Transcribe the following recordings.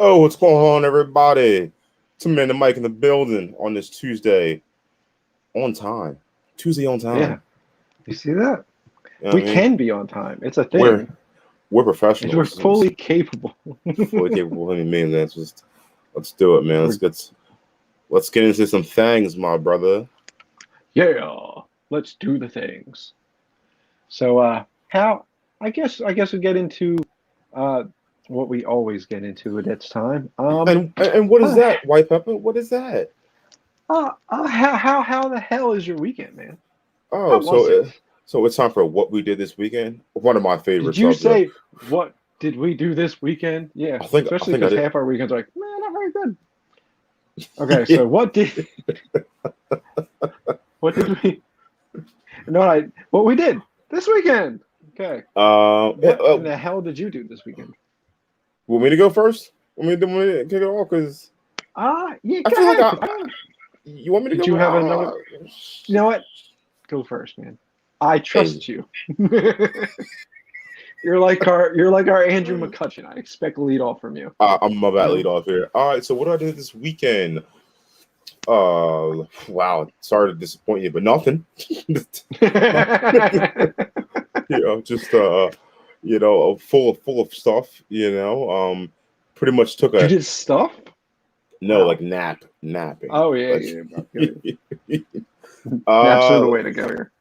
Oh, what's going on, everybody? Tim Man the Mike in the building on this Tuesday on time. Tuesday on Yeah, time. you see that? You know what We I mean? can be on time. It's a We're thing. we're We're professionals. fully capable. Fully capable. I mean, let's do it, man. We're, Let's get into some things, my brother. yeah, let's do the things. So, how? I guess we get into uh what we always get into at its time. And what is How, that, White Pepper? What is that? how the hell is your weekend, man? Oh, How was so it? so it's time for what we did this weekend. One of my favorite Did you subjects. say what did we do this weekend? Yeah, I especially think I because did. half our weekends are like, man, not very good. Okay, so what did we? No, what we did this weekend. Okay. Yeah, What in the hell did you do this weekend? want me to go first? Want me to kick it off? Because Yeah, I go feel like ahead. 'Cause you want me to did go you first? have another? You know what? Go first, man. I Hey, trust you. You're like our Andrew McCutcheon. I expect lead off from you. I'm about to lead Go. off here. All right, so what I did this weekend? Wow, sorry to disappoint you, but nothing. Just full of stuff. Pretty much took You a did stuff? no Wow. like napping. Oh yeah, Like, yeah. Okay. Naps are uh, the way to go here.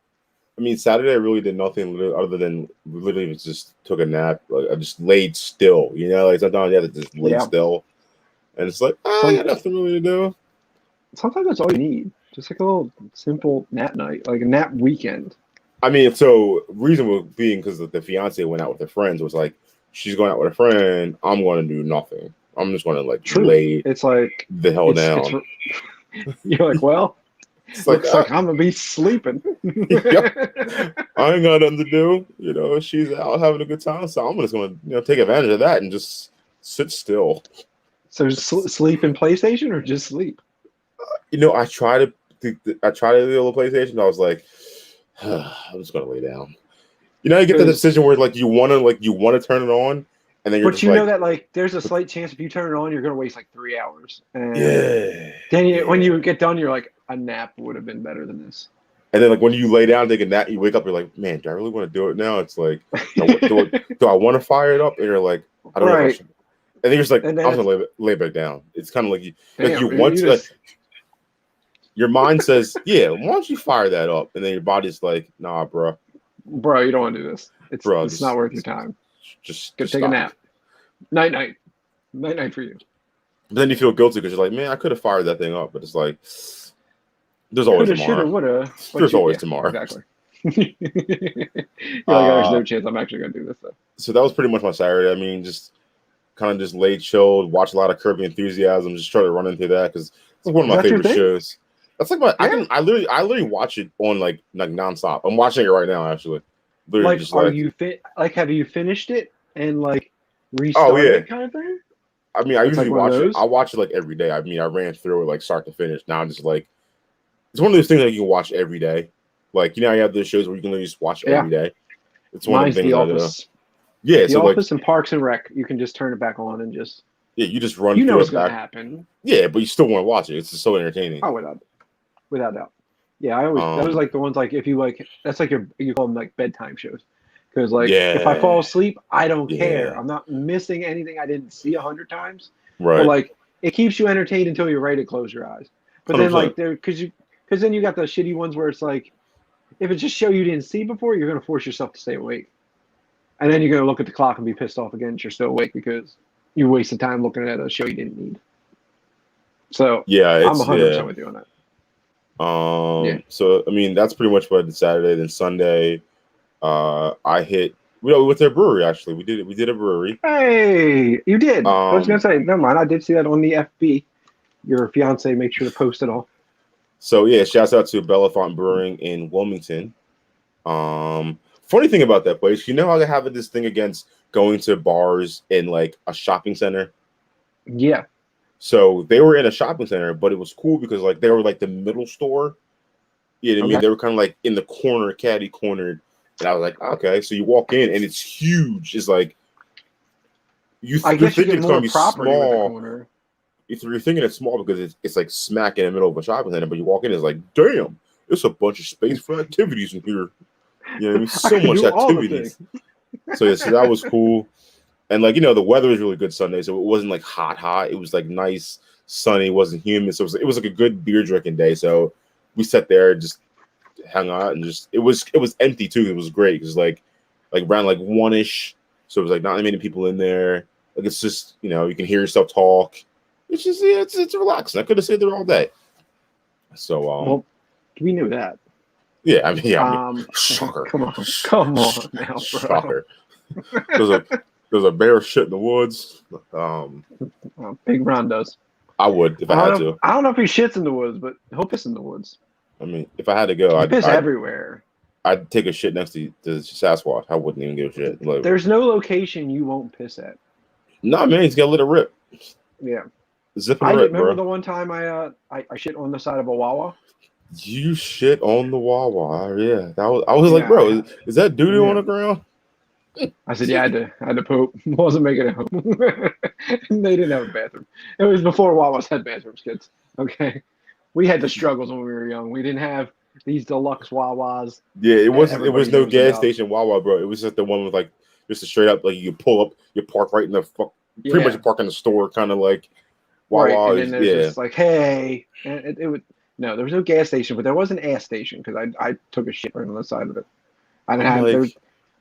I mean, Saturday I really did nothing other than literally just took a nap. Like I just laid still. Like sometimes you have to just lay Yeah. still, and it's like I Some got nothing really to do. sometimes that's all you need. Just like a little simple nap night, like a nap weekend. I mean, so reason was being because the fiance went out with her friends was like she's going out with a friend. I'm going to do nothing. I'm just going to like True. lay It's like the hell it's down. you're like, well, It's like looks like I'm gonna be sleeping. yep, I ain't got nothing to do. She's out having a good time, so I'm just going to take advantage of that and just sit still. So sleep in PlayStation or just sleep? I try to do the PlayStation. I was like, I'm just going to lay down. You get the Because decision where you want to turn it on, and then you're but just you know like, that like there's a slight chance if you turn it on, you're gonna waste like 3 hours, and yeah, then when yeah. you get done, you're like, a nap would have been better than this. And then like when you lay down take a nap, you wake up, you're like, man, do I really want to do it now? It's like, do I want to fire it up? And you're like, I don't know if I Right, should. And then you're just like, and I'm then gonna it's lay back down. It's kind of like you damn, want you to. Like, just your mind says, yeah, why don't you fire that up? And then your body's like, nah, bro, you don't want to do this. bro, It's not worth your time. Go just take a stop. nap. Night night. Night night for you. But then you feel guilty because you're like, man, I could have fired that thing up, but it's like, there's always Coulda, shoulda, tomorrow. woulda. But There's always yeah, tomorrow. exactly. You're like, there's Uh, no chance I'm actually gonna do this though. so that was pretty much my Saturday. I mean, just kind of just laid chilled, watch a lot of Kirby Enthusiasm, just try to run into that because it's one of Is my that your favorite thing? shows. That's like Yeah. I literally watch it on like nonstop. I'm watching it right now actually. Literally Like, just are like you like? Have you finished it and like oh restarted yeah. it, kind of thing? I mean I It's like usually one of watch it. I those. watch it like every day. I mean I ran through it like start to finish. Now I'm just like it's one of those things that you can watch every day. Like you have those shows where you can literally just watch Yeah. every day. It's one of the Mine's things The I do. Office. Yeah, The so like Office and Parks and Rec. You can just turn it back on and just you just run you know through what's it gonna back. happen. Yeah, but you still want to watch it. It's just so entertaining. Oh, without doubt. Yeah, I always that was Um, like the ones like if you like that's like you call them like bedtime shows because like if I fall yeah, asleep, I don't care. yeah, I'm not missing anything I didn't see 100 times, but right, like it keeps you entertained until you're ready to close your eyes. But then 100%. like there because then you got the shitty ones where it's like if it's just show you didn't see before, you're gonna force yourself to stay awake, and then you're gonna look at the clock and be pissed off again that you're still awake because you wasted time looking at a show you didn't need. So Yeah, I'm it's yeah. 100% with you on that. Yeah. So I mean, that's pretty much what I did Saturday. Then Sunday, I hit. We went to a brewery. Actually, we did a brewery. Hey, you did. I was gonna Um, say, never mind. I did see that on the FB. Your fiance make sure to post it all. so yeah, shouts out to Bellefonte Brewing in Wilmington. Funny thing about that place, how they have this thing against going to bars in like a shopping center. Yeah. So they were in a shopping center, but it was cool because like they were like the middle store. You know what I mean? Okay. They were kind of like in the corner, caddy cornered. And I was like, okay. So you walk in and it's huge. It's like I you're guess you thinking get it's gonna more be property with the small. corner. You're thinking it's small because it's like smack in the middle of a shopping center, but you walk in, it's like, damn, there's a bunch of space for activities in here. You know what I mean? I So could much do all the things. activities. So yeah, so that was cool. And like, the weather was really good Sunday, so it wasn't like hot. It was like nice, sunny, wasn't humid. So it was like a good beer drinking day. So we sat there, just hung out, and just it was empty too. It was great because like around like 1-ish, so it was like not many people in there. Like it's just you can hear yourself talk. It's just it's relaxing. I could have stayed there all day. So Well, we knew that. yeah, shocker, Come on now, bro. shocker. There's a bear shit in the woods. Big Ron does. I would if I had to. I don't know if he shits in the woods, but he'll piss in the woods. I mean, if I had to go, He piss everywhere. I'd take a shit next to Sasquatch. I wouldn't even give a shit. Like, There's no location you won't piss at. nah, man, he's got to let it rip. Yeah. Zip and rip, remember bro. the one time I shit on the side of a Wawa. You shit on the Wawa. Yeah, I was like, bro, is that doo-doo on the ground? I said, yeah, I had to poop. Wasn't making it home. They didn't have a bathroom. It was before Wawa's had bathrooms, kids. Okay. We had the struggles when we were young. We didn't have these deluxe Wawas. Yeah, it was no gas station Wawa, bro. It was just the one with like just a straight up like you pull up, you park right in the pretty much you park in the store, kind of like Wawa. Right, and then there's just like, hey, and it would no, there was no gas station, but there was an ass station because I took a shit right on the side of it. I didn't have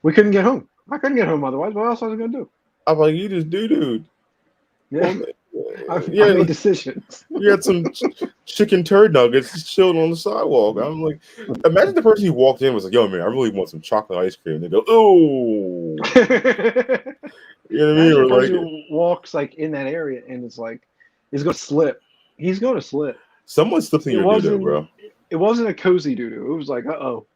we couldn't get home. I couldn't get home otherwise. What else was I gonna do? I'm like, you just doo-dooed. Yeah. I made decisions. You had some chicken turd nuggets just chilling on the sidewalk. I'm like, imagine the person who walked in was like, yo, man, I really want some chocolate ice cream. And they go, oh. You know what I mean? Or the person who walks like in that area and it's like, he's going to slip. He's going to slip. Someone slipped in your doo-doo, bro. It wasn't a cozy doo-doo. It was like, uh-oh.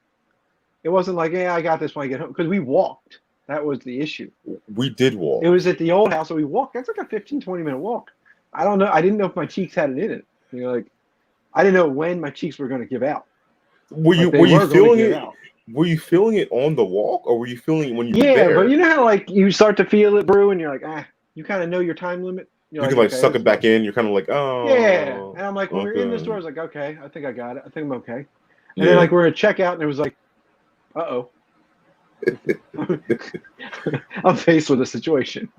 It wasn't like, yeah, I got this when I get home. Because we walked. That was the issue. We did walk. It was at the old house, so we walked. That's like a 15, 20-minute walk. I don't know. I didn't know if my cheeks had it in it. Like I didn't know when my cheeks were going to give out. Were you feeling it? Were you feeling it on the walk, or were you feeling it when you were there? Yeah, but you know how like you start to feel it brew, and you're like, you kind of know your time limit. You can like suck it back in. You're kind of like, oh. Yeah, and I'm like, when we were in the store, I was like, okay, I think I got it. I think I'm okay. And then like we're at checkout, and it was like, uh-oh. I'm faced with a situation.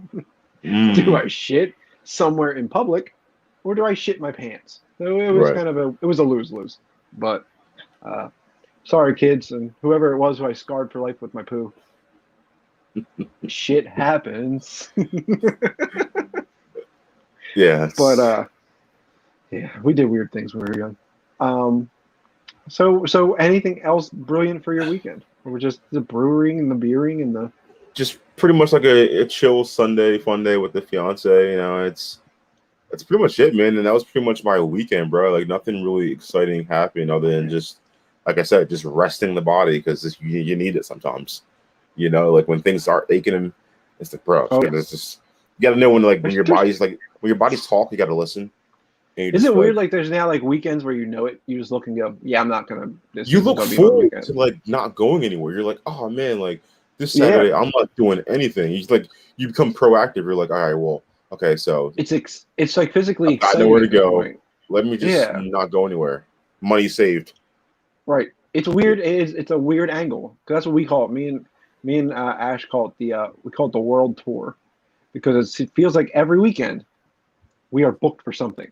Do I shit somewhere in public, or do I shit my pants? So it was kind of a lose-lose. But sorry, kids, and whoever it was who I scarred for life with my poo. Shit happens. Yeah. But yeah, we did weird things when we were young. So anything else brilliant for your weekend? Or just the brewing and the beering and the just pretty much like a chill Sunday, fun day with the fiance. That's pretty much it, man. And that was pretty much my weekend, bro. Like nothing really exciting happened other than just, like I said, just resting the body because you need it sometimes. Like when things start aching and it's like, bro, it's just you gotta know when when your body's talk, you gotta listen. Is it weird? Like there's now like weekends where it, you just look and go, yeah, I'm not gonna. You look forward to like not going anywhere. You're like, oh man, like this Saturday I'm not doing anything. You become proactive. You're like, all right, well, okay, so it's like physically I know where to go. Let me just not go anywhere. Money saved. Right. It's weird. It's a weird angle because that's what we call it. Me and Ash call it we call it the world tour because it feels like every weekend we are booked for something.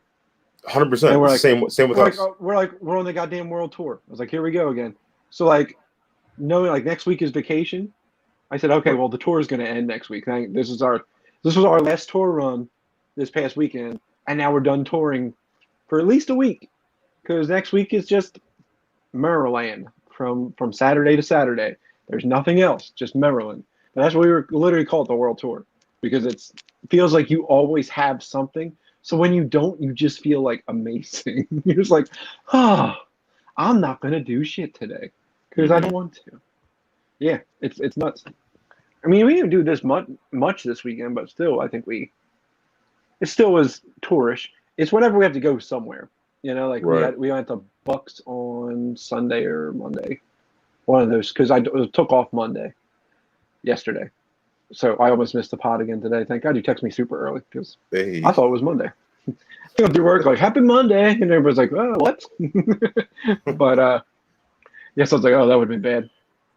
100%. Like, same with us. We're on the goddamn world tour. I was like, here we go again. So like, knowing like next week is vacation, I said, okay, well the tour is going to end next week. This was our last tour run this past weekend, and now we're done touring for at least a week because next week is just Maryland from Saturday to Saturday. There's nothing else, just Maryland. And that's what we were literally called the world tour because it feels like you always have something. So when you don't, you just feel like amazing. You're just like, I'm not gonna do shit today because I don't want to. Yeah, it's nuts. I mean, we didn't do this much this weekend, but still, I think it still was tourish. It's whenever we have to go somewhere. Like we went to Bucks on Sunday or Monday, one of those because I took off Monday, yesterday. So I almost missed the pod again today. Thank God you texted me super early because I Hey, thought it was Monday. I went through work like Happy Monday, and everybody's like, "Oh, what?" But yes, I was like, "Oh, that would have been bad."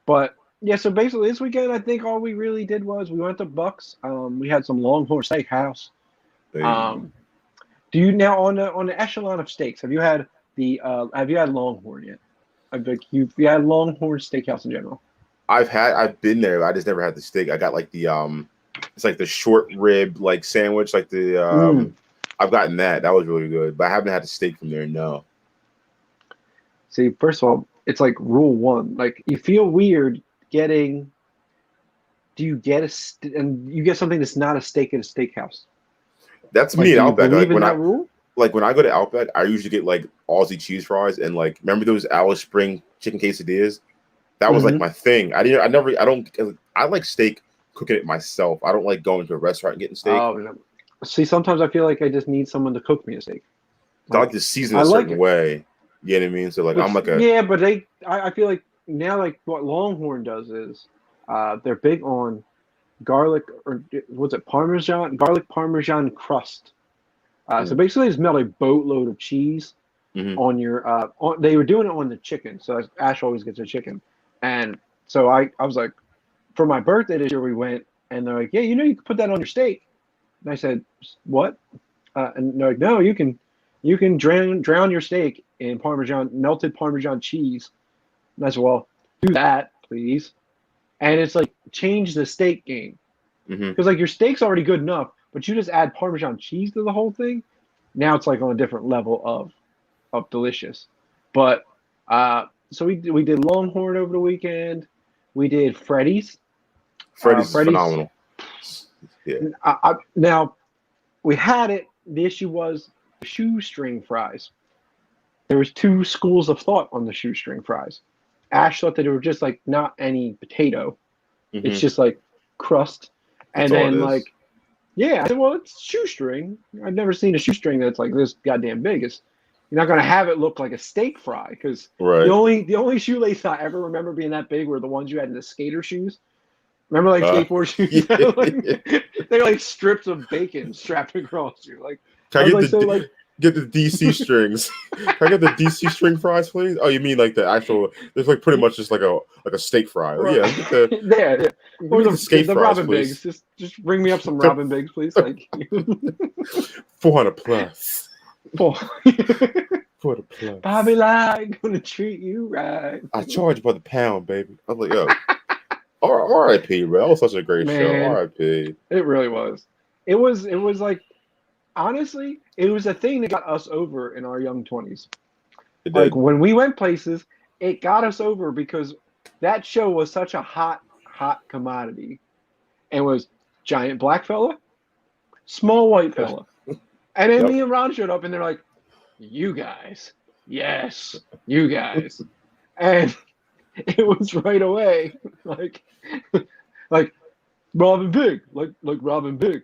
But yeah, so basically this weekend, I think all we really did was we went to Bucks. We had some Longhorn Steakhouse. hey. Um, do you now on the echelon of steaks? Have you had Longhorn yet? I've like you had Longhorn Steakhouse in general. I've been there. I just never had the steak. I got like the. It's like the short rib like sandwich, like the Mm. I've gotten that. That was really good, but I haven't had the steak from there. No. See, first of all, it's like rule one. Like you feel weird getting. Do you get and you get something that's not a steak at a steakhouse? That's Like, me at do you Outback. believe in that rule? Like when I go to Outback, I usually get like Aussie cheese fries and like remember those Alice Spring chicken quesadillas? That was like Hmm. my thing. I like steak cooking it myself. I don't like going to a restaurant and getting steak. Oh, no. See, sometimes I feel like I just need someone to cook me a steak. I like Like, to season I a like certain it. way. You know what I mean? So like I'm But like a yeah, but I feel like now, like what Longhorn does is, they're big on garlic or what's it, garlic Parmesan crust. So mm, basically, just melt a boatload of cheese mhm. on your. They were doing it on the chicken, so Ash always gets a chicken, and so I was like, for my birthday this year, we went, and they're like, yeah, you can put that on your steak, and I said, what? And they're like, no, you can drown your steak in melted Parmesan cheese. And I said, well, do that, please. And it's like change the steak game Mhm. because like your steak's already good enough, but you just add Parmesan cheese to the whole thing. Now it's like on a different level of delicious. But so we did Longhorn over the weekend. We did Freddy's. Freddy's is Freddy's. phenomenal. Yeah. Now we had it. The issue was shoestring fries. There was two schools of thought on the shoestring fries. Ash thought that it were just like not any potato. It's Mhm. just like crust. That's And all it then is. like, yeah, I said, well, it's shoestring. I've never seen a shoestring that's like this goddamn big. You're not gonna have it look like a steak fry because the Right. only shoelace I ever remember being that big were the ones you had in the skater shoes. Remember like Uh, skateboard shoes? yeah. They're like strips of bacon strapped across you. Like Can I I was get like, so like get the DC strings? Can I get the DC string fries, please? Oh, you mean like the actual? It's like pretty much just like a steak fry. Oh, right. yeah, get the Yeah, yeah. give Or me the skate the fries, Robin Bigs. please. Just bring me up some Robin Bigs, please. Like 400 plus. oh. 400 plus. Bobby Lag gonna treat you right. I charge by the pound, baby. I was like, yo, R.I.P. Bro, that was such a great show. Man, R.I.P. it really was. It was like honestly, it was a thing that got us over in our young 20s. It Like did. when we went places, it got us over because that show was such a hot commodity. And was giant black fella, small white fella. And then Yep. me and Ron showed up and they're like, you guys. Yes, you guys. And it was right away. Like like Robin Big, like Robin Big.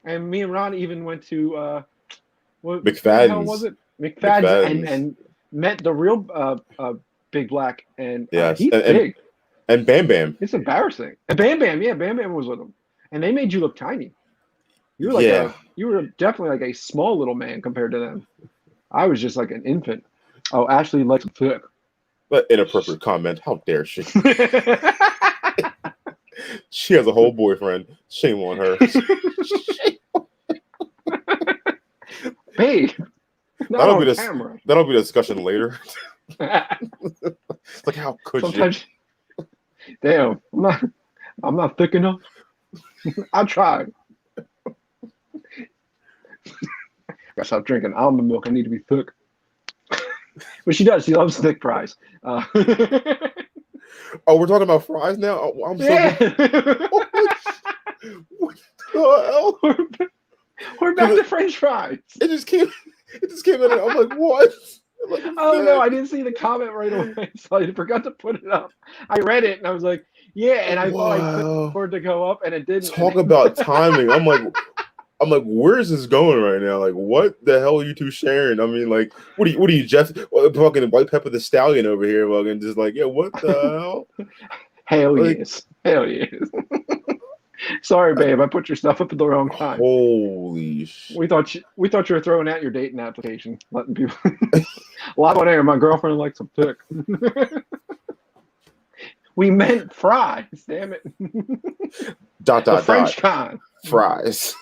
And me and Ron even went to what the hell was McFadden's. it? McFadden's McFadden's. and met the real Big Black and Yes. he's big. And Bam Bam. It's embarrassing. And Bam Bam, yeah, Bam Bam was with him. And they made you look tiny. Yeah. You were definitely like a small little man compared to them. I was just like an infant. Oh, Ashley likes thick. But inappropriate comment. How dare she? She has a whole boyfriend. Shame on her. Babe, not That'll be on this. camera. That'll be a discussion later. Like how could you? Sometimes, damn, I'm not thick enough. I tried. Gotta stop drinking almond milk. I need to be thick. But she does. She loves thick fries. Oh, we're talking about fries now. Oh, I'm so. Yeah. What the hell? We're back to French fries. It just came. It just came in. And I'm like, what? Like, Oh no, I didn't see the comment right away, so I forgot to put it up. I read it and I was like, yeah, and I thought I clicked for it to go up and it didn't. Talk about timing. I'm like, where's this going right now? Like, what the hell are you two sharing? I mean, like, what are you, Jeff? Fucking White Pepper the Stallion over here, fucking just like, yeah, what the hell? Hell Like, yes. Hell yes. Sorry, babe. I put your stuff up at the wrong time. Holy shit. We thought you were throwing out your dating application, letting people live on air. My girlfriend likes a pic. We meant fries. Damn it. The French kind. Fries.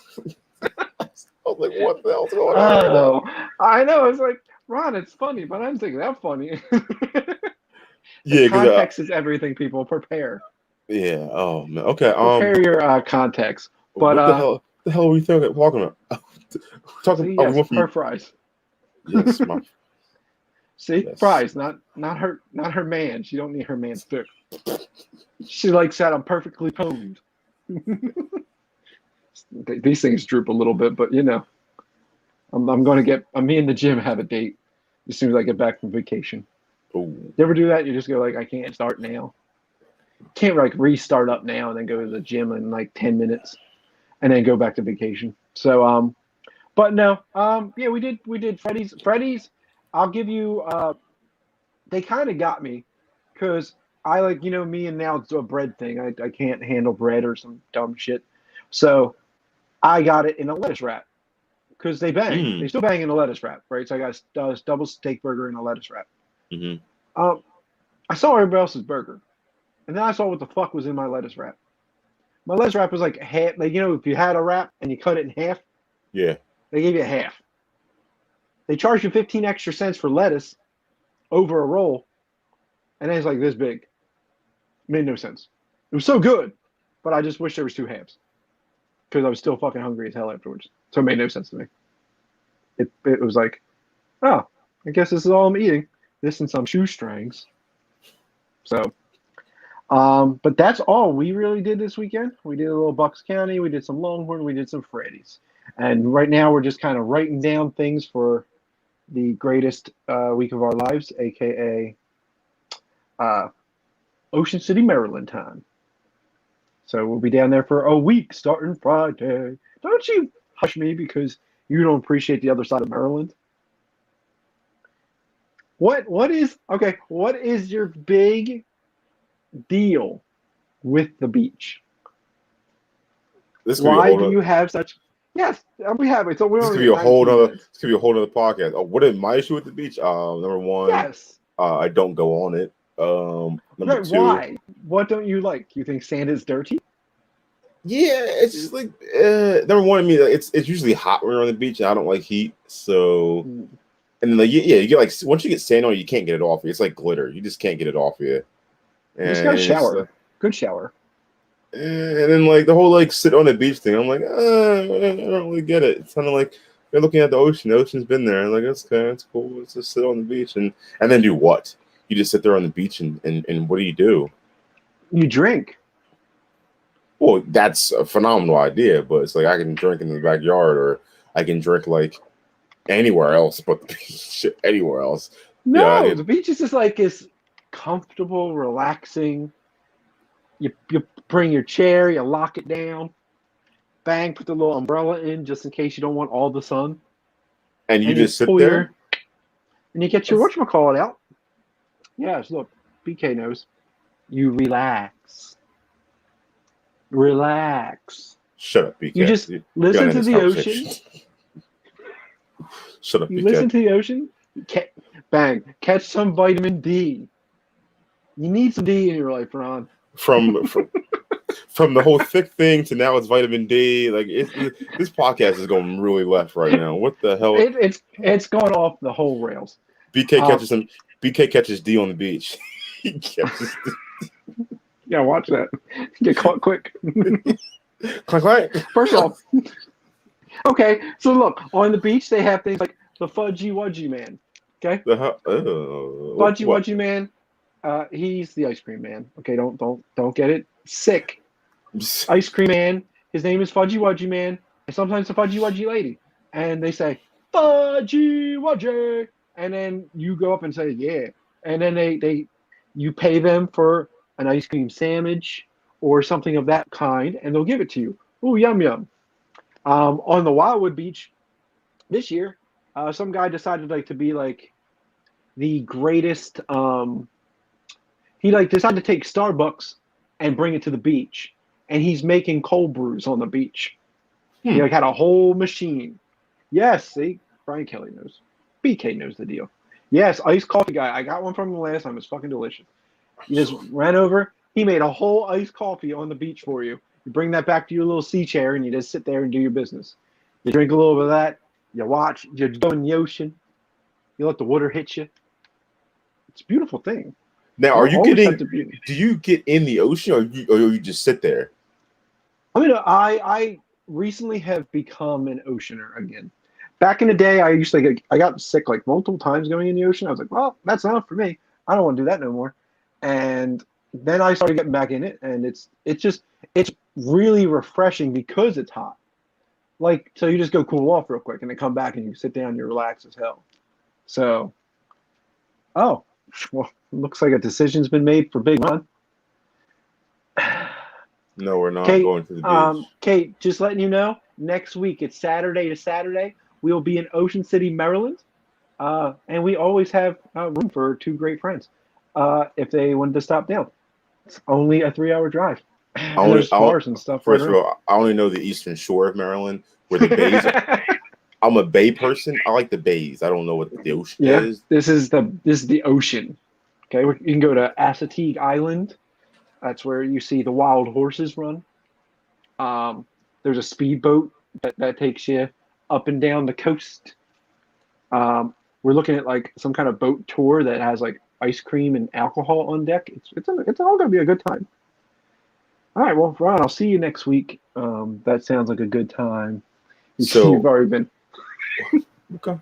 I was like, what the hell's going on right Oh, I know. It's like, Ron, it's funny, but I didn't think that funny. Yeah, because Context is everything. People prepare. yeah. Oh man. Okay. Prepare your context. But What the hell? The hell are we talking about? Talking. see, Oh, we yes, went from her fries. yes, my See, yes. fries, not her man. She don't need her man's dick. She likes that I'm perfectly toned. These things droop a little bit, but I'm going to get. Me and the gym have a date as soon as I get back from vacation. Ooh. You ever do that? You just go like, I can't start now. Can't like restart up now and then go to the gym in like 10 minutes and then go back to vacation. So but no, yeah, we did Freddy's. I'll give you they kind of got me because I like me and now it's a bread thing. I can't handle bread or some dumb shit. So I got it in a lettuce wrap because they bang. They still bang in a lettuce wrap, right? So I got a double steak burger in a lettuce wrap. Mm-hmm. I saw everybody else's burger, and then I saw what the fuck was in my lettuce wrap. My lettuce wrap was like half. Like if you had a wrap and you cut it in half, Yeah. they gave you half. They charge you 15 extra cents for lettuce over a roll, and then it's like this big. Made no sense. It was so good, but I just wish there was two halves because I was still fucking hungry as hell afterwards. So it made no sense to me. It was like, oh, I guess this is all I'm eating. This and some shoestrings. So, but that's all we really did this weekend. We did a little Bucks County. We did some Longhorn. We did some Freddy's. And right now we're just kind of writing down things for the greatest week of our lives, aka Ocean City, Maryland time. So we'll be down there for a week starting Friday. Don't you hush me because you don't appreciate the other side of Maryland. What is your big deal with the beach? Why do you have such? Yes, we have it. So we're this could be a whole other. This could be a whole other podcast. Oh, what is my issue with the beach? Number one, yes, I don't go on it. Number two, why? What don't you like? You think sand is dirty? Yeah, it's just like number one. I mean, it's usually hot when you're on the beach, and I don't like heat. So, and then like you get like once you get sand on you, you can't get it off you. It's like glitter. You just can't get it off you. You just got to shower. Good shower. And then like the whole like sit on the beach thing, I'm like, I don't really get it. It's kind of like you're looking at the ocean. The ocean's been there, and like that's cool. Let's just sit on the beach and then do what? You just sit there on the beach and what do you do? You drink. Well, that's a phenomenal idea, but it's like I can drink in the backyard, or I can drink like anywhere else but the beach. Anywhere else. No, the beach is just like this comfortable, relaxing. You bring your chair, you lock it down, bang, put the little umbrella in just in case you don't want all the sun. And you just sit there? And you get your whatchamacallit out. Yes, look, BK knows. You relax. Relax. Shut up, BK. You just listen to the ocean. Shut up, you BK. Listen to the ocean, bang, catch some vitamin D. You need some D in your life, Ron. From the whole thick thing to now it's vitamin D. Like this podcast is going really left right now. What the hell? It's going off the whole rails. BK catches D on the beach. He catches Yeah, watch that. Get caught quick. Clank. First off, okay. So look, on the beach they have things like the Fudgy Wudgy Man. Okay. Fudgy Wudgy Man. He's the ice cream man. Okay, don't get it sick. Ice cream man. His name is Fudgy Wudgy Man, and sometimes the Fudgy Wudgy lady, and they say Fudgy Wudgy, and then you go up and say yeah, and then you pay them for an ice cream sandwich or something of that kind, and they'll give it to you. Ooh, yum yum. On the Wildwood Beach this year, some guy decided to be like the greatest. He decided to take Starbucks and bring it to the beach, and he's making cold brews on the beach. Hmm. He like had a whole machine. Yes, see, Brian Kelly knows. BK knows the deal. Yes, iced coffee guy. I got one from him last time. It's fucking delicious. You just ran over. He made a whole iced coffee on the beach for you. You bring that back to your little sea chair, and you just sit there and do your business. You drink a little bit of that. You watch. You go in the ocean. You let the water hit you. It's a beautiful thing. Now, are you Always getting? had to be. Do you get in the ocean, or you just sit there? I mean, I recently have become an oceaner again. Back in the day, I got sick like multiple times going in the ocean. I was like, well, that's enough for me. I don't want to do that no more. And then I started getting back in it, and it's really refreshing because it's hot. Like, so you just go cool off real quick, and then come back and you sit down and you relax as hell. So, oh, well, looks like a decision's been made for Big Ron. No, we're not Kate, going to the beach. Kate, just letting you know, next week, it's Saturday to Saturday. We will be in Ocean City, Maryland. And we always have room for two great friends if they wanted to stop down. It's only a 3-hour drive. And there's bars and stuff. First of all, I only know the eastern shore of Maryland, where the bays are. I'm a bay person. I like the bays. I don't know what the ocean is. This is the ocean. Okay, you can go to Thiiick Island. That's where you see the wild horses run. There's a speedboat that takes you up and down the coast. We're looking at like some kind of boat tour that has like ice cream and alcohol on deck. It's all gonna be a good time. All right, well, Ron, I'll see you next week. That sounds like a good time. So you've already been. Okay.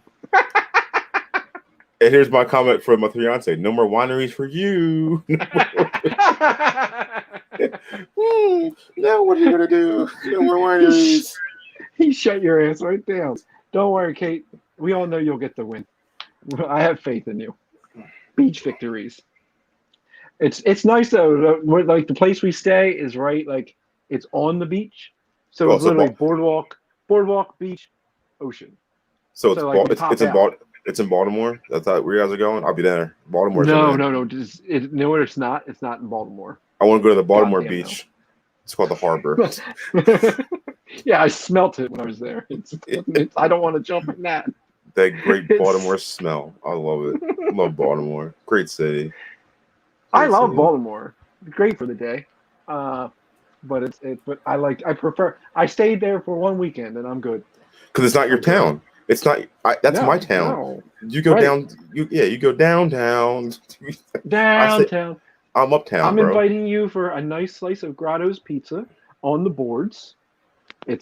And here's my comment from my fiance: no more wineries for you. Now what are you gonna do? No more wineries. He shut your ass right down. Don't worry, Kate. We all know you'll get the win. I have faith in you. Beach victories. It's nice though. Like the place we stay is right, like it's on the beach, so it's literally boardwalk, beach, ocean. So it's in Baltimore. That's how where you guys are going. I'll be there. Baltimore. No. No, it's not. It's not in Baltimore. I want to go to the Baltimore beach. No. It's called the Harbor. Yeah, I smelt it when I was there. I don't want to jump in that. That great Baltimore smell. I love it. I love Baltimore. Great city. I love Baltimore. Great for the day. But I prefer. I stayed there for one weekend and I'm good. Because it's not your town. It's not. That's my town. No. You go down. You go downtown. Downtown. I'm uptown. I'm inviting you for a nice slice of Grotto's pizza on the boards. Do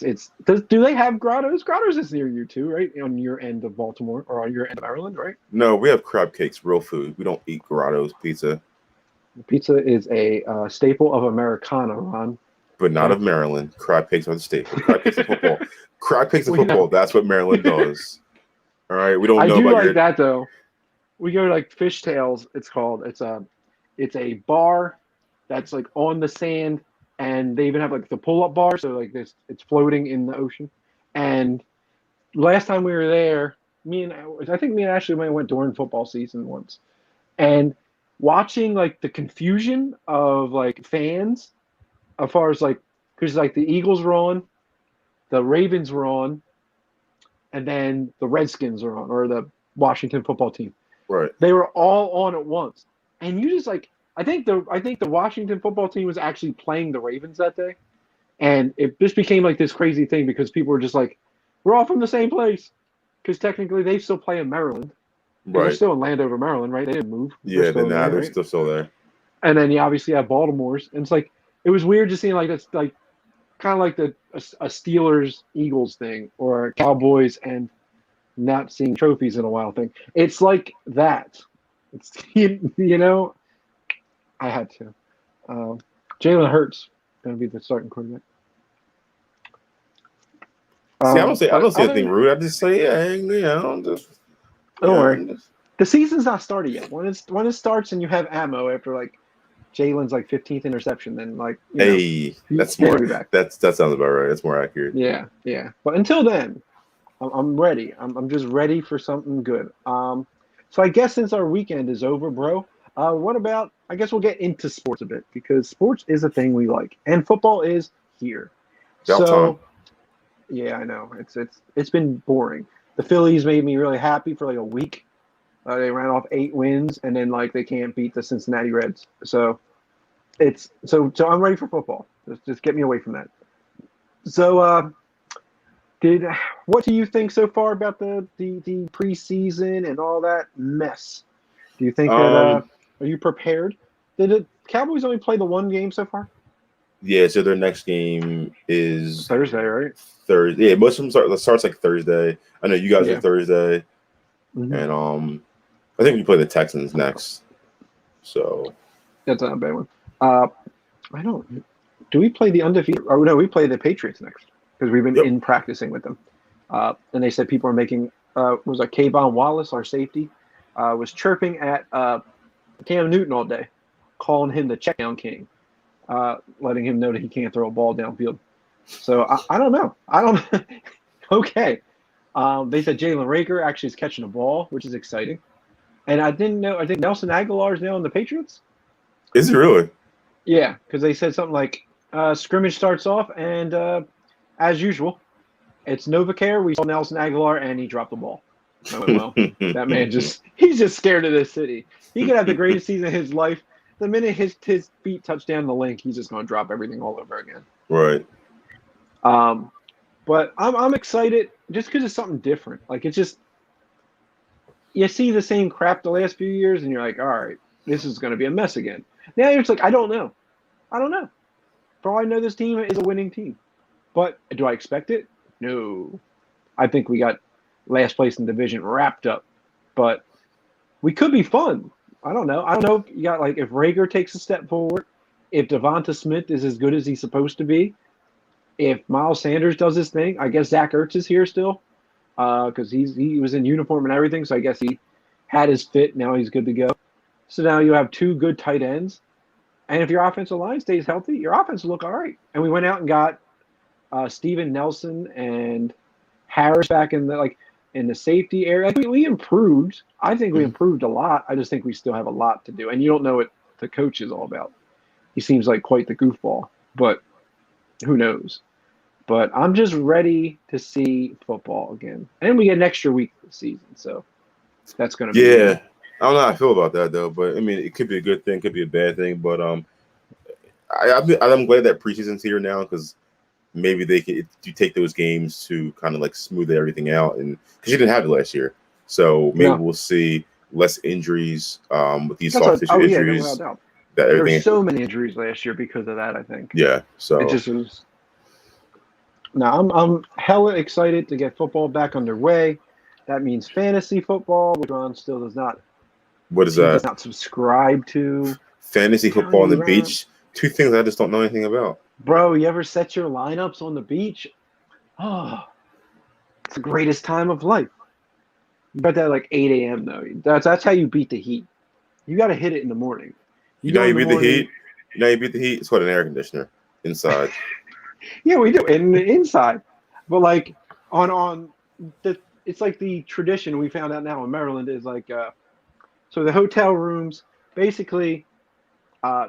they have Grotto's? Grotto's is near you too, right? On your end of Baltimore or on your end of Maryland, right? No, we have crab cakes, real food. We don't eat Grotto's pizza. Pizza is a staple of Americana, Ron. But not of Maryland. Crab cakes are the staple. Crab cakes and football. Crab cakes and football. That's what Maryland does. All right, we don't know about like that though. We go to like Fishtails. It's called. It's a bar that's like on the sand, and they even have like the pull-up bar, so like this, it's floating in the ocean. And last time we were there, I think me and Ashley went during football season once, and watching like the confusion of like fans, as far as like, because like the Eagles were on, the Ravens were on, and then the Redskins are on, or the Washington football team. Right. They were all on at once, and you just like. I think the Washington football team was actually playing the Ravens that day, and it just became like this crazy thing because people were just like, "We're all from the same place," because technically they still play in Maryland. Right. They're still in Landover, Maryland, right? They didn't move. Yeah, they're still there. And then you obviously have Baltimore's, and it's like it was weird just seeing like that's like kind of like a Steelers Eagles thing or a Cowboys and not seeing trophies in a while thing. It's like that. It's you know. I had to. Jalen Hurts going to be the starting quarterback. See, I don't say anything rude. I just say, don't worry. The season's not started yet. When it starts and you have ammo after like Jalen's like 15th interception, then like that's more. That sounds about right. That's more accurate. Yeah. But until then, I'm ready. I'm just ready for something good. So I guess since our weekend is over, bro, what about I guess we'll get into sports a bit because sports is a thing we like, and football is here. About time. So yeah, I know it's been boring. The Phillies made me really happy for like a week. They ran off 8 wins, and then like they can't beat the Cincinnati Reds. So so I'm ready for football. Just get me away from that. So did what do you think so far about the preseason and all that mess? Do you think that Um, are you prepared? Did the Cowboys only play the one game so far? yeah. So their next game is Thursday, right? Thursday. Yeah, most of them starts like Thursday. I know you guys are Yeah. Thursday, Hmm. and I think we play the Texans next. So That's not a bad one. Uh, I don't. Do we play the undefeated? Oh no, we play the Patriots next because we've been yep. in practicing with them. And they said people are making was like Kayvon Wallace, our safety, was chirping at Cam Newton all day, calling him the check down king, letting him know that he can't throw a ball downfield. So I don't know. I don't. Okay. They said Jalen Rager actually is catching a ball, which is exciting. And I didn't know. I think Nelson Aguilar is now in the Patriots. Is it really? Yeah, because they said something like scrimmage starts off, and as usual, it's Novacare. We saw Nelson Aguilar, and he dropped the ball. I went, well, that man he's just scared of this city. He could have the greatest season of his life. The minute his feet touch down the link, he's just going to drop everything all over again. Right. Um, but I'm excited just because it's something different. Like it's just you see the same crap the last few years, and you're like, all right, this is going to be a mess again. Now you're just like, I don't know. For all I know, this team is a winning team. But do I expect it? No. I think we got last place in division wrapped up. But we could be fun. I don't know. I don't know if you got like if Rager takes a step forward, if Devonta Smith is as good as he's supposed to be, if Miles Sanders does his thing. I guess Zach Ertz is here still because he was in uniform and everything. So I guess he had his fit. Now he's good to go. So now you have two good tight ends. And if your offensive line stays healthy, your offense will look all right. And we went out and got Steven Nelson and Harris back in the safety area. Like we improved. I think we improved a lot. I just think we still have a lot to do. And you don't know what the coach is all about. He seems like quite the goofball, but who knows? But I'm just ready to see football again. And we get an extra week of the season, so that's going to be Yeah. I don't know how I feel about that though, but I mean, it could be a good thing, could be a bad thing. But I'm glad that preseason's here now because maybe you take those games to kind of like smooth everything out, and because you didn't have it last year, so maybe no. we'll see less injuries with these That's soft tissue yeah, no, injuries. without doubt. That There were everything, so many injuries last year because of that. I think. yeah. So It just was. Now I'm hella excited to get football back underway. That means fantasy football, which Ron still does not. what is He does that? not subscribe to. Fantasy Telling football on you, the Ron. beach. Two things I just don't know anything about. Bro, you ever set your lineups on the beach? Oh, it's the greatest time of life. You got that like 8 a.m. though. That's how you beat the heat. You got to hit it in the morning. You You know go how in you the beat the morning. heat. You know how you beat the heat. It's what an air conditioner inside. Yeah, we do in the inside, but like on the it's like the tradition we found out now in Maryland is like so the hotel rooms basically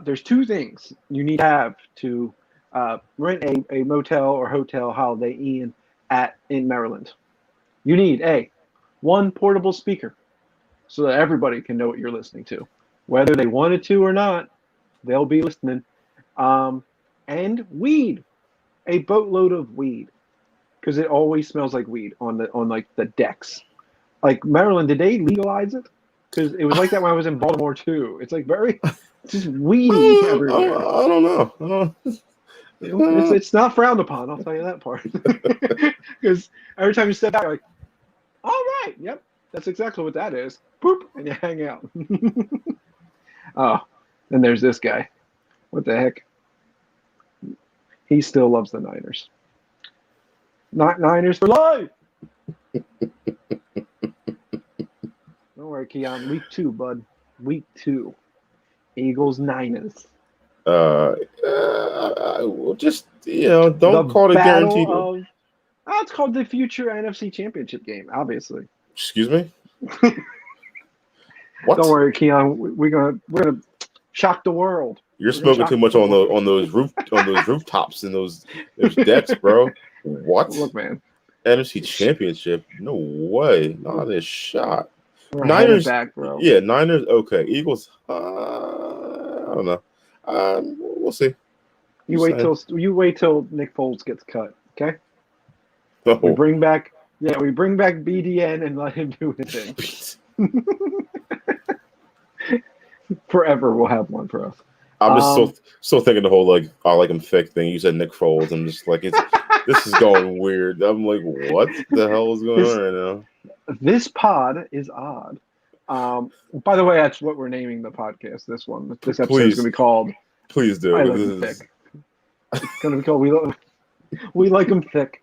there's two things you need to have to rent a motel or hotel Holiday Inn in Maryland. You need one portable speaker so that everybody can know what you're listening to, whether they wanted to or not. They'll be listening. And weed, a boatload of weed, because it always smells like weed on like the decks. Like Maryland, did they legalize it? Because it was like that when I was in Baltimore too. It's like just weedy everywhere. I don't know. It's not frowned upon. I'll tell you that part. Because every time you step back, you're like, all right, yep, that's exactly what that is. Boop, and you hang out. Oh, and there's this guy. What the heck? He still loves the Niners. Not Niners for life. Don't worry, Keon. Week 2, bud. Week 2. Eagles, Niners. Just don't call it guaranteed. It's called the future NFC Championship game, obviously. Excuse me. What? Don't worry, Keon. We're gonna Shock the world. You're We're gonna smoking shock too much the on world. those rooftops and those decks, bro. What? Look, man, NFC Championship? No way. Not a shot. we're headed Niners. back, bro. Yeah, Niners. Okay. Eagles. I don't know. We'll see. You wait till Nick Foles gets cut. Okay. Oh. We bring back BDN and let him do his thing. Forever, we'll have one for us. I'm just still thinking the whole like I like him thick thing. You said Nick Foles. I'm just like this is going weird. I'm like, what the hell is going on right now? This pod is odd. By the way, that's what we're naming the podcast. This episode is going to be called. Please do. I like him thick. It's going to be called We Like Him Thick.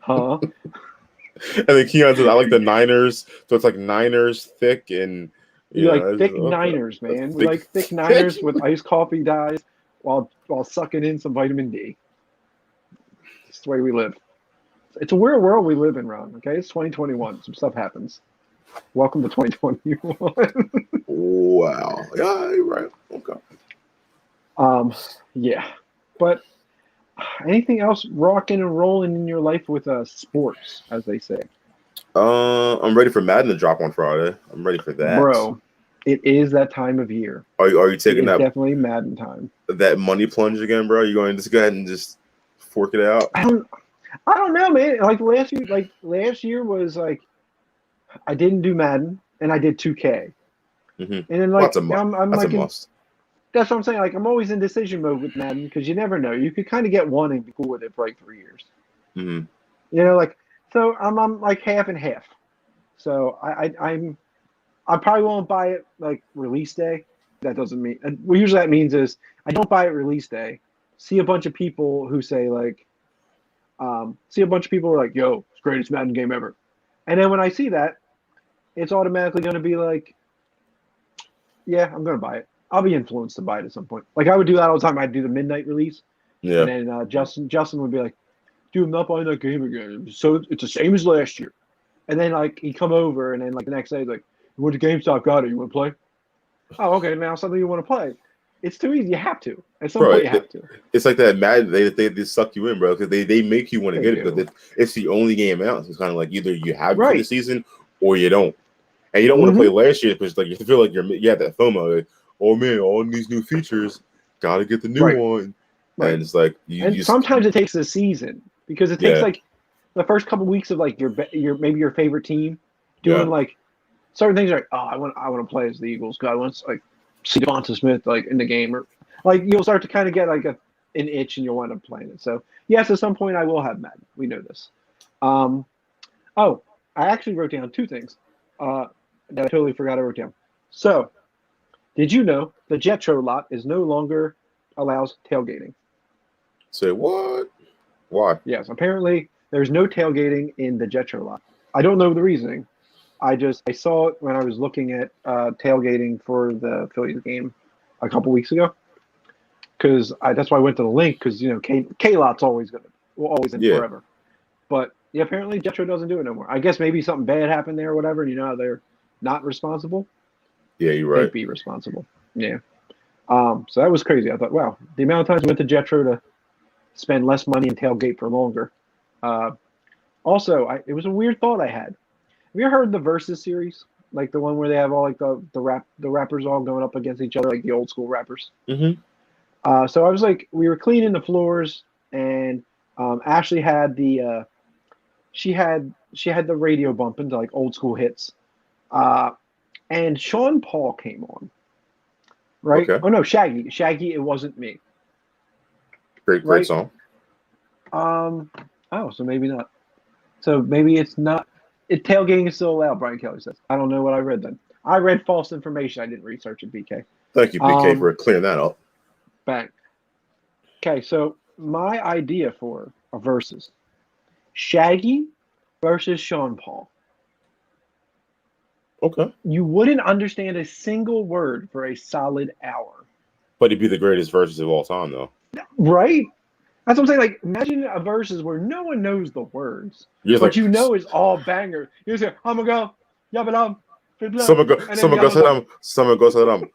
Huh? And then Keon says, I like the Niners. So it's like Niners thick and you like thick Niners, man. We like thick Niners with iced coffee dyes while sucking in some vitamin D. It's the way we live. It's a weird world we live in, Ron. Okay, it's 2021. Some stuff happens. Welcome to 2021. Wow. Yeah, you're right. Okay. Yeah. But anything else rocking and rolling in your life with sports, as they say? I'm ready for Madden to drop on Friday. I'm ready for that, bro. It is that time of year. Are you taking that? Definitely Madden time. That money plunge again, bro? You going to just go ahead and just fork it out? I don't know, man. Like last year was like I didn't do Madden and I did 2K, and then like that's a must. That's what I'm saying. Like I'm always in decision mode with Madden because you never know. You could kind of get one and be cool with it for like 3 years. Mm-hmm. You know, like so I'm like half and half. So I probably won't buy it like release day. That doesn't mean what usually that means is I don't buy it release day. See a bunch of people who say like, yo, it's greatest Madden game ever. And then when I see that, it's automatically going to be like, yeah, I'm going to buy it. I'll be influenced to buy it at some point. Like I would do that all the time. I'd do the midnight release. Yeah. And then Justin would be like, dude, I'm not buying that game again. So it's the same as last year. And then like he'd come over and then like the next day he's like, you went to GameStop, got it. You want to play? Oh, okay. Now something you want to play. It's too easy. You have to. At some point, you have to. It's like that Madden. They suck you in, bro, because they make you want to get it because it's the only game out. So it's kind of like either you have it for the season or you don't, and you don't want to play last year because like you feel like you have that FOMO. Like, oh man, all these new features, gotta get the new one. Right. And it's like sometimes it takes a season because it takes like the first couple weeks of like maybe your favorite team doing like certain things. Like I want to play as the Eagles. God, I want to like see Devonta Smith like in the game, or like you'll start to kind of get like an itch and you'll wind up playing it. So yes, at some point I will have Madden. We know this. I actually wrote down 2 things that I totally forgot I wrote down. So did you know the Jetro lot is no longer allows tailgating? Say what? Why? Yes, apparently there's no tailgating in the Jetro lot. I don't know the reasoning. I saw it when I was looking at tailgating for the Phillies game a couple weeks ago. Because that's why I went to the link because K-Lot's will always in forever. But apparently Jetro doesn't do it no more. I guess maybe something bad happened there or whatever. And you know how they're not responsible. Yeah, you're right. They'd be responsible. Yeah. So that was crazy. I thought, wow, the amount of times I went to Jetro to spend less money and tailgate for longer. Also, it was a weird thought I had. Have you ever heard the Versus series? Like the one where they have all like the rappers all going up against each other, like the old school rappers. Mm-hmm. So I was like, we were cleaning the floors, and Ashley had she had the radio bumping to like old school hits, and Sean Paul came on. Right? Okay. Oh no, Shaggy. It wasn't me. Great song. So maybe not. So maybe it's not. Tailgating is still allowed, Brian Kelly says. I don't know what I read then. I read false information. I didn't research it, BK. Thank you, BK, for clearing that up. Bang. Okay, so my idea for a versus Shaggy versus Sean Paul. Okay. You wouldn't understand a single word for a solid hour. But he'd be the greatest versus of all time, though. Right? That's what I'm saying. Like, imagine a versus where no one knows the words, but it's all banger. You say, I'm gonna go, yabba Someone go, and then someone yell goes to them. them. Someone goes to them.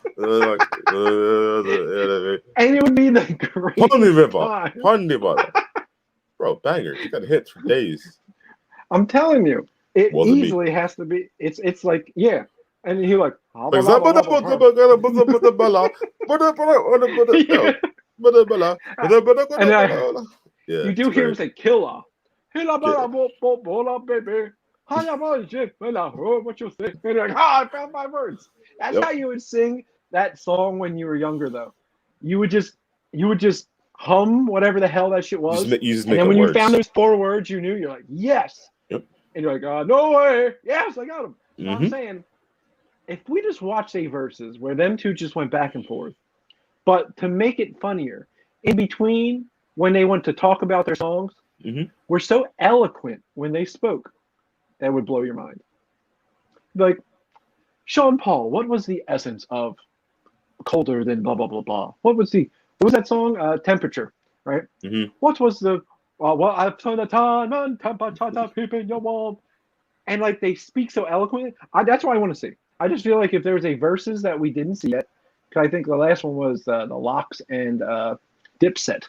And it would be the Pondy greatest River, time. Pondy River. Bro, bangers. You got hits for days. I'm telling you, it Wasn't me. easily has to be. It's like, yeah. And he like, Like, yeah. And yeah, you it's do hear him great. say killer. Hilla Yeah. bala bo bo bola baby. Hiya boy shit fella. Oh, what you say? And you're like, I found my words. That's Yep. how you would sing that song when you were younger, though. You would just hum whatever the hell that shit was, You just and make then up when you found words. those 4 words, you knew. You're like, yes. Yep. And you're like, no way. Yes, I got them. So I'm Mm-hmm. saying, if we just watch a verses where them two just went back and forth, but to make it funnier, in between when they went to talk about their songs, Mm-hmm. were so eloquent when they spoke that would blow your mind. Like, Sean Paul, what was the essence of colder than blah blah blah blah? What was that song? Temperature, right? Mm-hmm. What was the well, I've turned the time on temperature keeping your warm. And like they speak so eloquently. That's what I want to see. I just feel like if there was a verses that we didn't see yet, because I think the last one was the Locks and Dipset.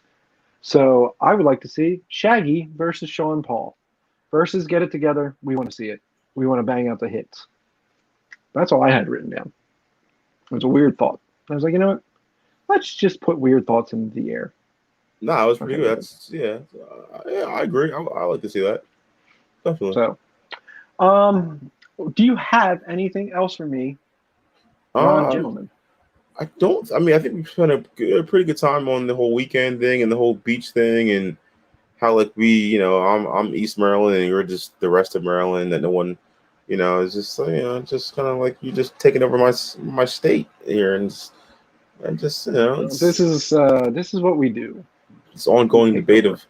So I would like to see Shaggy versus Sean Paul. Versus Get It Together. We want to see it. We want to bang out the hits. That's all I had written down. It was a weird thought. I was like, you know what? Let's just put weird thoughts into the air. Nah, it was pretty Okay, good. That's yeah, I agree. I like to see that. Definitely. So, do you have anything else for me, Um, gentlemen? I don't. I mean, I think we spent a pretty good time on the whole weekend thing and the whole beach thing, and how like I'm East Maryland and you're just the rest of Maryland, that no one, is just just kind of like you just taking over my state here, and just This is what we do. it's We ongoing take debate over. of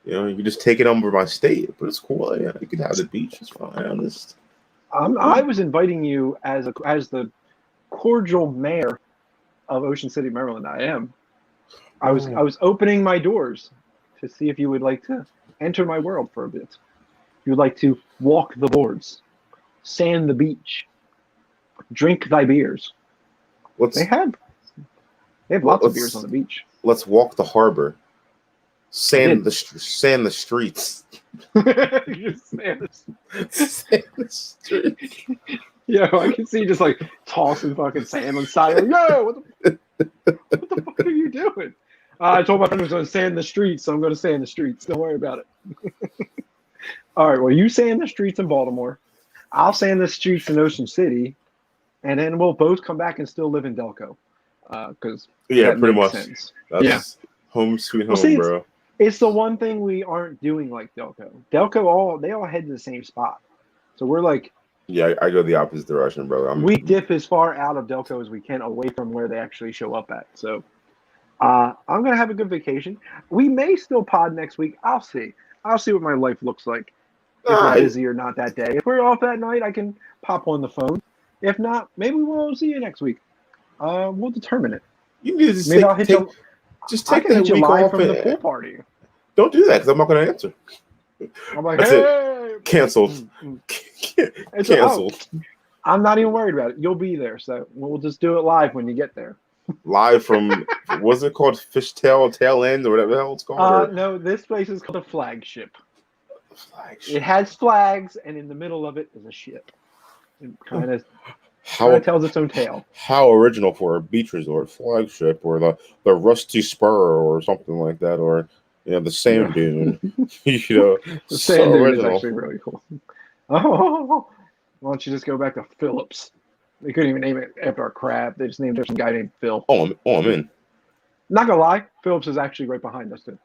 you just taking over my state, but it's cool. Yeah, you can have the beach. It's fine. I was inviting you as the cordial mayor of Ocean City, Maryland. I am. I was opening my doors to see if you would like to enter my world for a bit. You would like to walk the boards, sand the beach, drink thy beers. let's They have lots of beers on let's the beach. let's walk the harbor, I did. sand the streets, Just sand sand the streets. Yo, I can see you just like tossing fucking sand on the side. Like, yo, what the fuck are you doing? I told my friend I was going to sand the streets, so I'm going to sand the streets. Don't worry about it. All right, well, you sand the streets in Baltimore. I'll sand the streets in Ocean City, and then we'll both come back and still live in Delco, because Yeah, that pretty makes much. sense. That's home sweet home, See, bro. it's the one thing we aren't doing like Delco. They all head to the same spot, so we're like. Yeah, I go the opposite direction, bro. We dip as far out of Delco as we can away from where they actually show up at. So I'm going to have a good vacation. We may still pod next week. I'll see. I'll see what my life looks like. If we're busy or not that day. If we're off that night, I can pop on the phone. If not, maybe we'll see you next week. We'll determine it. You need to Maybe I'll hit you. Just I take can that hit you week live off from the pool party. Don't do that because I'm not going to answer. I'm like, That's hey, canceled. Canceled. I'm not even worried about it. You'll be there, so we'll just do it live when you get there. Live from what's it called? Fishtail Tail End or whatever the hell it's called? No, this place is called a flagship. Flagship. It has flags, and in the middle of it is a ship. It kind of tells its own tale. How original for a beach resort, flagship, or the Rusty Spur, or something like that, or the Sand Dune. The so Sand Dune original. is actually really cool. Oh, why don't you just go back to Phillips? They couldn't even name it after a crab. They just named it some guy named Phil. Oh, I'm in. Not gonna lie, Phillips is actually right behind us too.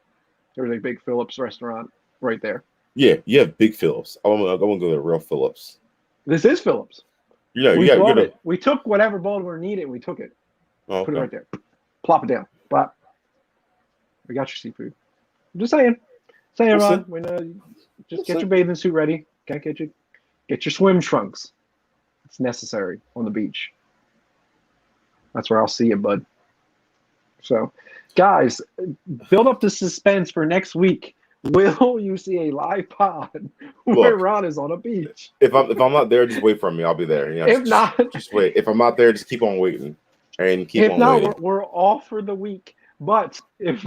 There was a big Phillips restaurant right there. Yeah, you have big Phillips. I want to go to the real Phillips. This is Phillips. We brought it. We took whatever Baltimore needed and we took it. Okay. Put it right there. Plop it down. Plop. We got your seafood. I'm just saying. Ron. Just get your bathing suit ready. Get your swim trunks. It's necessary on the beach. That's where I'll see you, bud. So, guys, build up the suspense for next week Will you see a live pod where Look, Ron is on a beach? if I'm not there, just wait for me. I'll be there. You know, If not, just wait. If I'm not there, just keep on waiting and keep if on not, waiting. we're off for the week. But if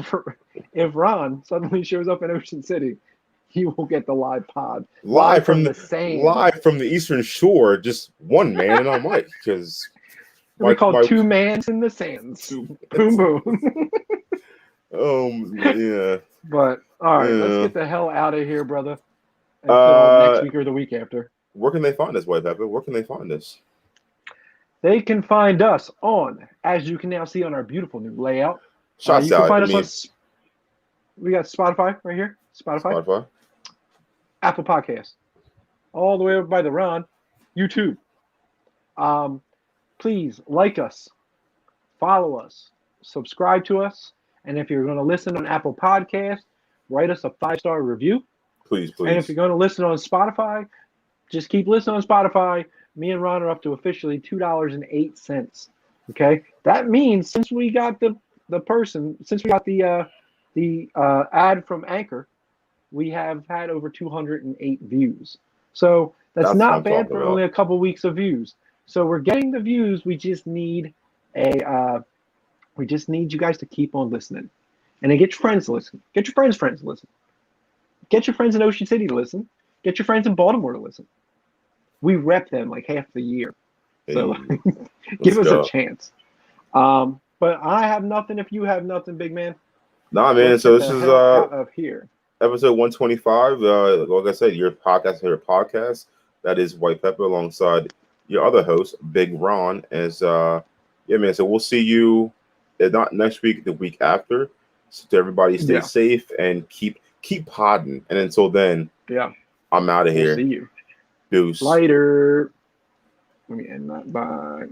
Ron suddenly shows up in Ocean City, he will get the live pod live from the sand. Live from the Eastern Shore, just one man and I'm Mike because We call my two mans in the sands. two, Boom boom. yeah. But all right, let's Yeah. get the hell out of here, brother. Until next week or the week after. Where can they find us, White Pepper? Where can they find us? They can find us on, as you can now see on our beautiful new layout. Shots You can out. find us on. We got Spotify right here. Spotify. Apple Podcasts, all the way over by the Ron, YouTube. Please like us, follow us, subscribe to us, and if you're going to listen on Apple Podcasts, write us a 5-star review. Please. And if you're going to listen on Spotify, just keep listening on Spotify. Me and Ron are up to officially $2.08. Okay, that means since we got the ad from Anchor, we have had over 208 views. So that's not bad for only a couple weeks of views. So we're getting the views. We just need you guys to keep on listening, and then get your friends to listen. Get your friends to listen. Get your friends in Ocean City to listen. Get your friends in Baltimore to listen. We rep them like half the year. So give us a chance. But I have nothing if you have nothing, big man. Nah, man. So this is out of here. Episode 125. Like I said, your podcast. That is White Pepper alongside your other host, Big Ron. As yeah, man. So we'll see you not next week, the week after. So to everybody, stay safe and keep podding. And until then, I'm out of here. See you. Deuce. Later. Let me end that by